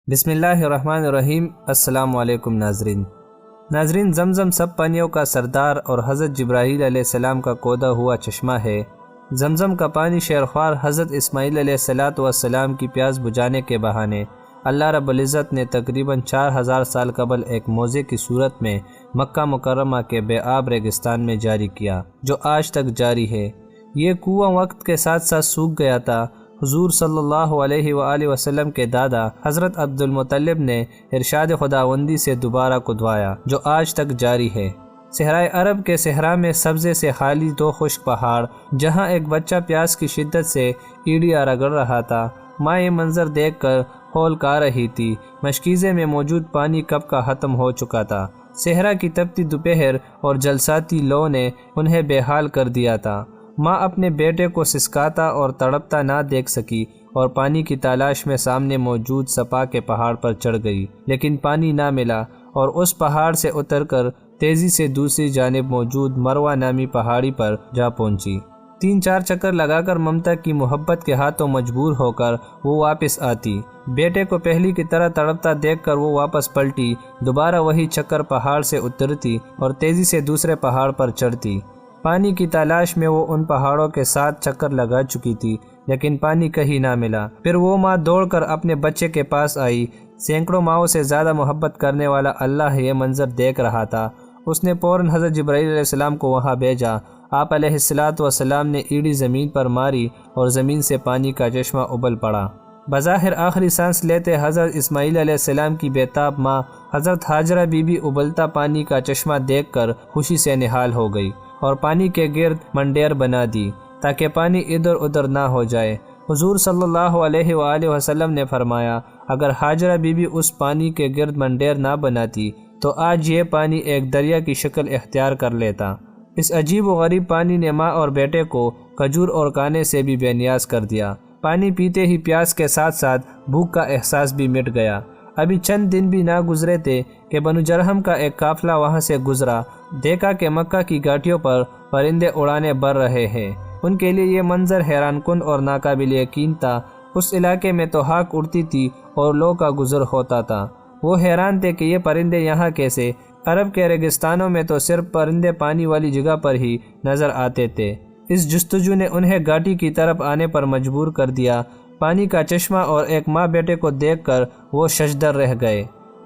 بسم اللہ الرحمن الرحیم۔ السلام علیکم ناظرین، زمزم سب پانیوں کا سردار اور حضرت جبرائیل علیہ السلام کا کھودا ہوا چشمہ ہے۔ زمزم کا پانی شیرخوار حضرت اسماعیل علیہ السلام کی پیاس بجھانے کے بہانے اللہ رب العزت نے تقریباً 4000 سال قبل ایک موزے کی صورت میں مکہ مکرمہ کے بے آب ریگستان میں جاری کیا، جو آج تک جاری ہے۔ یہ کنواں وقت کے ساتھ ساتھ سوکھ گیا تھا۔ حضور صلی اللہ علیہ وآلہ وسلم کے دادا حضرت عبد المطلب نے ارشاد خداوندی سے دوبارہ کھدوایا، جو آج تک جاری ہے۔ صحرائے عرب کے صحرا میں سبزے سے خالی 2 خشک پہاڑ، جہاں ایک بچہ پیاس کی شدت سے ایڑیاں رگڑ رہا تھا۔ ماں یہ منظر دیکھ کر ہول کھا رہی تھی۔ مشکیزے میں موجود پانی کب کا ختم ہو چکا تھا۔ صحرا کی تپتی دوپہر اور جلساتی لو نے انہیں بے حال کر دیا تھا۔ ماں اپنے بیٹے کو سسکاتا اور تڑپتا نہ دیکھ سکی اور پانی کی تلاش میں سامنے موجود صفا کے پہاڑ پر چڑھ گئی، لیکن پانی نہ ملا اور اس پہاڑ سے اتر کر تیزی سے دوسری جانب موجود مروہ نامی پہاڑی پر جا پہنچی۔ 3-4 چکر لگا کر ممتا کی محبت کے ہاتھوں مجبور ہو کر وہ واپس آتی۔ بیٹے کو پہلی کی طرح تڑپتا دیکھ کر وہ واپس پلٹی، دوبارہ وہی چکر پہاڑ سے اترتی اور تیزی سے دوسرے پہاڑ پر چڑھتی۔ پانی کی تلاش میں وہ ان پہاڑوں کے 7 چکر لگا چکی تھی، لیکن پانی کہیں نہ ملا۔ پھر وہ ماں دوڑ کر اپنے بچے کے پاس آئی۔ سینکڑوں ماؤں سے زیادہ محبت کرنے والا اللہ یہ منظر دیکھ رہا تھا۔ اس نے فوراً حضرت جبرائیل علیہ السلام کو وہاں بھیجا۔ آپ علیہ السلام نے ایڑی زمین پر ماری اور زمین سے پانی کا چشمہ ابل پڑا۔ بظاہر آخری سانس لیتے حضرت اسماعیل علیہ السلام کی بیتاب ماں حضرت حاجرہ بی بی ابلتا پانی کا چشمہ دیکھ کر خوشی سے نہال ہو گئی اور پانی کے گرد منڈیر بنا دی تاکہ پانی ادھر ادھر نہ ہو جائے۔ حضور صلی اللہ علیہ وآلہ وسلم نے فرمایا، اگر حاجرہ بی بی اس پانی کے گرد منڈیر نہ بناتی تو آج یہ پانی ایک دریا کی شکل اختیار کر لیتا۔ اس عجیب و غریب پانی نے ماں اور بیٹے کو کھجور اور کھانے سے بھی بے نیاز کر دیا۔ پانی پیتے ہی پیاس کے ساتھ ساتھ بھوک کا احساس بھی مٹ گیا۔ ابھی چند دن بھی نہ گزرے تھے کہ بنو جرہم کا ایک قافلہ وہاں سے گزرا۔ دیکھا کہ مکہ کی گھاٹیوں پر پرندے اڑانے بھر رہے ہیں۔ ان کے لیے یہ منظر حیران کن اور ناقابل یقین تھا۔ اس علاقے میں تو ہاک اڑتی تھی اور لو کا گزر ہوتا تھا۔ وہ حیران تھے کہ یہ پرندے یہاں کیسے؟ عرب کے ریگستانوں میں تو صرف پرندے پانی والی جگہ پر ہی نظر آتے تھے۔ اس جستجو نے انہیں گھاٹی کی طرف آنے پر مجبور کر دیا۔ پانی کا چشمہ اور ایک ماں بیٹے کو دیکھ کر وہ ششدر رہ گئے۔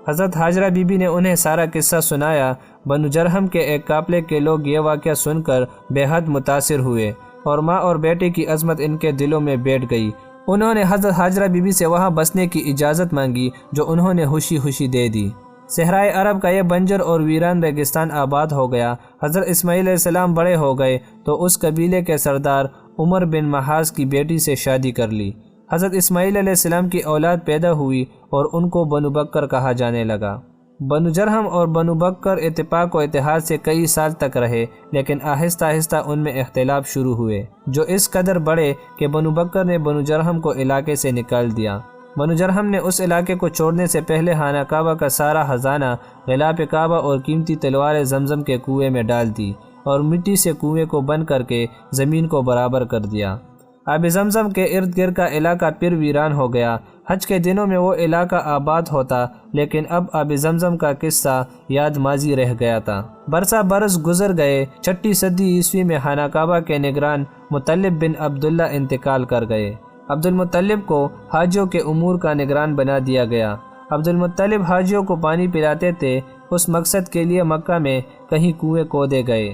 حضرت حاجرہ بی بی نے انہیں سارا قصہ سنایا۔ بنو جرہم کے ایک قافلے کے لوگ یہ واقعہ سن کر بے حد متاثر ہوئے اور ماں اور بیٹے کی عظمت ان کے دلوں میں بیٹھ گئی۔ انہوں نے حضرت حاجرہ بی بی سے وہاں بسنے کی اجازت مانگی، جو انہوں نے خوشی خوشی دے دی۔ صحرائے عرب کا یہ بنجر اور ویران ریگستان آباد ہو گیا۔ حضرت اسماعیل علیہ السلام بڑے ہو گئے تو اس قبیلے کے سردار عمر بن محاذ کی بیٹی سے شادی کر لی۔ حضرت اسماعیل علیہ السلام کی اولاد پیدا ہوئی اور ان کو بنو بکر کہا جانے لگا۔ بنو جرہم اور بنو بکر اتفاق و اتحاد سے کئی سال تک رہے، لیکن آہستہ آہستہ ان میں اختلاف شروع ہوئے، جو اس قدر بڑھے کہ بنو بکر نے بنو جرہم کو علاقے سے نکال دیا۔ بنو جرہم نے اس علاقے کو چھوڑنے سے پہلے خانہ کعبہ کا سارا خزانہ، غلاف کعبہ اور قیمتی تلواریں زمزم کے کنویں میں ڈال دی اور مٹی سے کنویں کو بند کر کے زمین کو برابر کر دیا۔ آب زمزم کے ارد گرد کا علاقہ پھر ویران ہو گیا۔ حج کے دنوں میں وہ علاقہ آباد ہوتا، لیکن اب آب زمزم کا قصہ یاد ماضی رہ گیا تھا۔ برسا برس گزر گئے۔ 6 صدی عیسوی میں خانہ کعبہ کے نگران مطلب بن عبداللہ انتقال کر گئے۔ عبد المطلب کو حاجیوں کے امور کا نگران بنا دیا گیا۔ عبد المطلب حاجیوں کو پانی پلاتے تھے۔ اس مقصد کے لیے مکہ میں کہیں کنویں کھودے گئے۔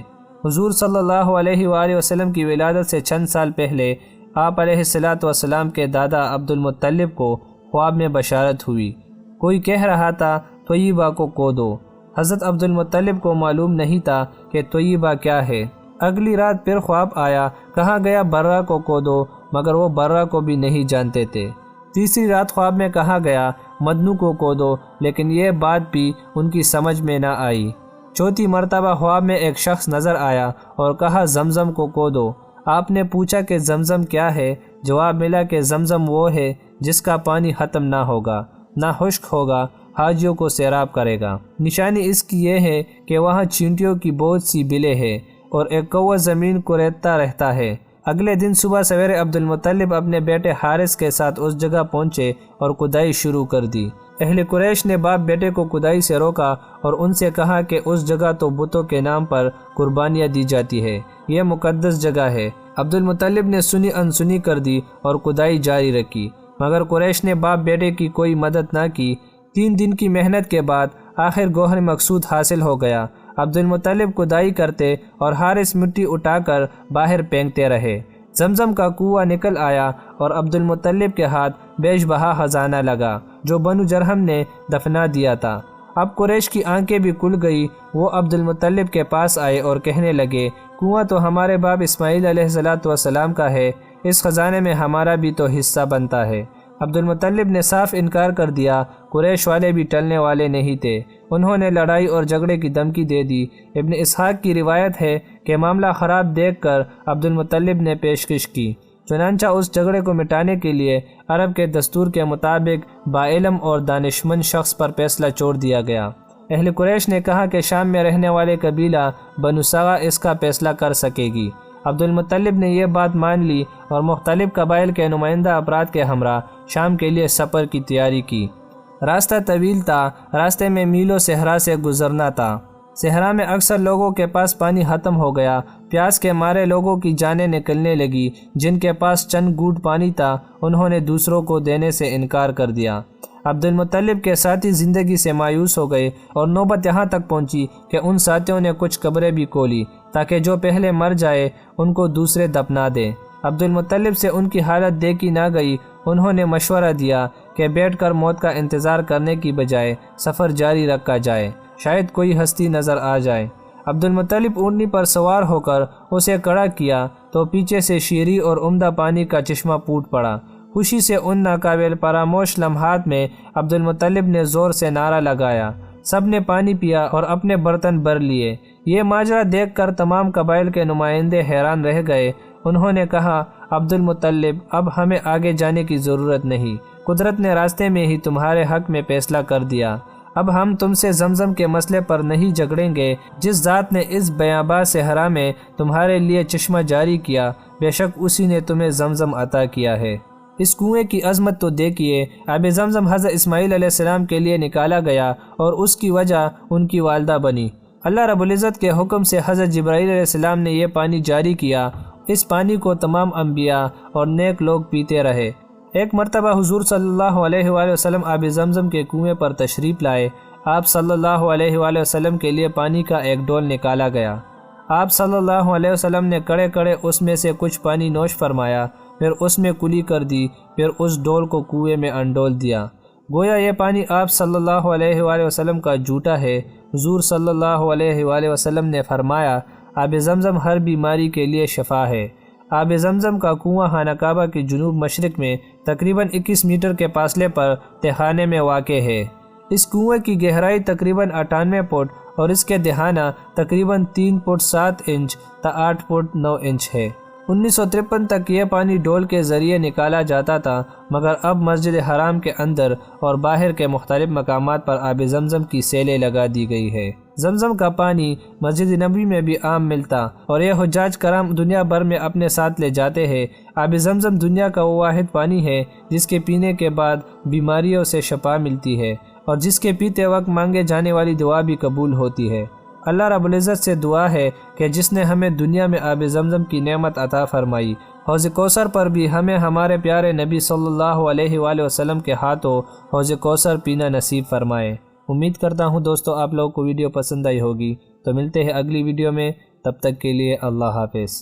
حضور صلی اللہ علیہ وآلہ وسلم کی ولادت سے چند سال پہلے آپ علیہ السلام کے دادا عبد المطلب کو خواب میں بشارت ہوئی۔ کوئی کہہ رہا تھا طیبہ کو کھودو۔ حضرت عبد المطلب کو معلوم نہیں تھا کہ طیبہ کیا ہے۔ اگلی رات پھر خواب آیا، کہا گیا برہ کو کھودو، مگر وہ برہ کو بھی نہیں جانتے تھے۔ تیسری رات خواب میں کہا گیا مدنو کو کھودو، لیکن یہ بات بھی ان کی سمجھ میں نہ آئی۔ چوتھی مرتبہ خواب میں ایک شخص نظر آیا اور کہا زمزم کو کھودو۔ آپ نے پوچھا کہ زمزم کیا ہے؟ جواب ملا کہ زمزم وہ ہے جس کا پانی ختم نہ ہوگا، نہ خشک ہوگا، حاجیوں کو سیراب کرے گا۔ نشانی اس کی یہ ہے کہ وہاں چینٹیوں کی بہت سی بلیں ہیں اور ایک کوہ زمین کو ریتتا رہتا ہے۔ اگلے دن صبح سویرے عبد المطلب اپنے بیٹے حارث کے ساتھ اس جگہ پہنچے اور کھدائی شروع کر دی۔ اہل قریش نے باپ بیٹے کو کھدائی سے روکا اور ان سے کہا کہ اس جگہ تو بتوں کے نام پر قربانیاں دی جاتی ہے، یہ مقدس جگہ ہے۔ عبد المطلب نے سنی انسنی کر دی اور کھدائی جاری رکھی، مگر قریش نے باپ بیٹے کی کوئی مدد نہ کی۔ 3 دن کی محنت کے بعد آخر گوہر مقصود حاصل ہو گیا۔ عبد المطلب کھدائی کرتے اور حارث مٹی اٹھا کر باہر پھینکتے رہے۔ زمزم کا کنواں نکل آیا اور عبد المطلب کے ہاتھ بیش بہا خزانہ لگا جو بنو جرہم نے دفنا دیا تھا۔ اب قریش کی آنکھیں بھی کھل گئی، وہ عبد المطلب کے پاس آئے اور کہنے لگے، کنواں تو ہمارے باپ اسماعیل علیہ السلام کا ہے، اس خزانے میں ہمارا بھی تو حصہ بنتا ہے۔ عبد المطلب نے صاف انکار کر دیا۔ قریش والے بھی ٹلنے والے نہیں تھے، انہوں نے لڑائی اور جھگڑے کی دھمکی دے دی۔ ابن اسحاق کی روایت ہے کہ معاملہ خراب دیکھ کر عبد المطلب نے پیشکش کی، چنانچہ اس جھگڑے کو مٹانے کے لیے عرب کے دستور کے مطابق باعلم اور دانشمند شخص پر فیصلہ چھوڑ دیا گیا۔ اہل قریش نے کہا کہ شام میں رہنے والے قبیلہ بنو سغا اس کا فیصلہ کر سکے گی۔ عبد المطلب نے یہ بات مان لی اور مختلف قبائل کے نمائندہ افراد کے ہمراہ شام کے لیے سفر کی تیاری کی۔ راستہ طویل تھا، راستے میں میلوں صحرا سے گزرنا تھا۔ صحرا میں اکثر لوگوں کے پاس پانی ختم ہو گیا، پیاس کے مارے لوگوں کی جانیں نکلنے لگی۔ جن کے پاس چند گھونٹ پانی تھا انہوں نے دوسروں کو دینے سے انکار کر دیا۔ عبد المطلب کے ساتھی زندگی سے مایوس ہو گئے اور نوبت یہاں تک پہنچی کہ ان ساتھیوں نے کچھ قبریں بھی کھولی تاکہ جو پہلے مر جائے ان کو دوسرے دفنا دیں۔ عبد المطلب سے ان کی حالت دیکھی نہ گئی، انہوں نے مشورہ دیا کہ بیٹھ کر موت کا انتظار کرنے کی بجائے سفر جاری رکھا جائے، شاید کوئی ہستی نظر آ جائے۔ عبد المطلب اونٹنی پر سوار ہو کر اسے کھڑا کیا تو پیچھے سے شیریں اور عمدہ پانی کا چشمہ پھوٹ پڑا۔ خوشی سے ان ناقابل فراموش لمحات میں عبد المطلب نے زور سے نعرہ لگایا، سب نے پانی پیا اور اپنے برتن بھر لیے۔ یہ ماجرا دیکھ کر تمام قبائل کے نمائندے حیران رہ گئے۔ انہوں نے کہا، عبد المطلب اب ہمیں آگے جانے کی ضرورت نہیں، قدرت نے راستے میں ہی تمہارے حق میں فیصلہ کر دیا۔ اب ہم تم سے زمزم کے مسئلے پر نہیں جھگڑیں گے۔ جس ذات نے اس بیاباں صحرا میں تمہارے لیے چشمہ جاری کیا، بے شک اسی نے تمہیں زمزم عطا کیا ہے۔ اس کنویں کی عظمت تو دیکھیے، آب زمزم حضرت اسماعیل علیہ السلام کے لیے نکالا گیا اور اس کی وجہ ان کی والدہ بنی۔ اللہ رب العزت کے حکم سے حضرت جبرائیل علیہ السلام نے یہ پانی جاری کیا۔ اس پانی کو تمام انبیاء اور نیک لوگ پیتے رہے۔ ایک مرتبہ حضور صلی اللہ علیہ وآلہ وسلم آب زمزم کے کنویں پر تشریف لائے۔ آپ صلی اللہ علیہ وآلہ وسلم کے لیے پانی کا ایک ڈول نکالا گیا۔ آپ صلی اللہ علیہ وسلم نے کڑے کڑے اس میں سے کچھ پانی نوش فرمایا، پھر اس میں کلی کر دی، پھر اس ڈول کو کنویں میں انڈول دیا۔ گویا یہ پانی آپ صلی اللہ علیہ وآلہ وسلم کا جھوٹا ہے۔ حضور صلی اللہ علیہ وآلہ وسلم نے فرمایا، آب زمزم ہر بیماری کے لیے شفا ہے۔ آب زمزم کا کنواں خانہ کعبہ کے جنوب مشرق میں تقریباً 21 میٹر کے فاصلے پر تہخانے میں واقع ہے۔ اس کنویں کی گہرائی تقریباً 98 فٹ اور اس کے دہانہ تقریباً 3 فٹ 7 انچ تا 8 فٹ 9 انچ ہے۔ 1953 تک یہ پانی ڈول کے ذریعے نکالا جاتا تھا، مگر اب مسجد حرام کے اندر اور باہر کے مختلف مقامات پر آب زمزم کی سیلیں لگا دی گئی ہے۔ زمزم کا پانی مسجد نبوی میں بھی عام ملتا اور یہ حجاج کرام دنیا بھر میں اپنے ساتھ لے جاتے ہیں۔ آب زمزم دنیا کا وہ واحد پانی ہے جس کے پینے کے بعد بیماریوں سے شفا ملتی ہے اور جس کے پیتے وقت مانگے جانے والی دعا بھی قبول ہوتی ہے۔ اللہ رب العزت سے دعا ہے کہ جس نے ہمیں دنیا میں آب زمزم کی نعمت عطا فرمائی، حوض کوثر پر بھی ہمیں ہمارے پیارے نبی صلی اللہ علیہ وآلہ وسلم کے ہاتھوں حوض کوثر پینا نصیب فرمائے۔ امید کرتا ہوں دوستو آپ لوگوں کو ویڈیو پسند آئی ہوگی، تو ملتے ہیں اگلی ویڈیو میں، تب تک کے لیے اللہ حافظ۔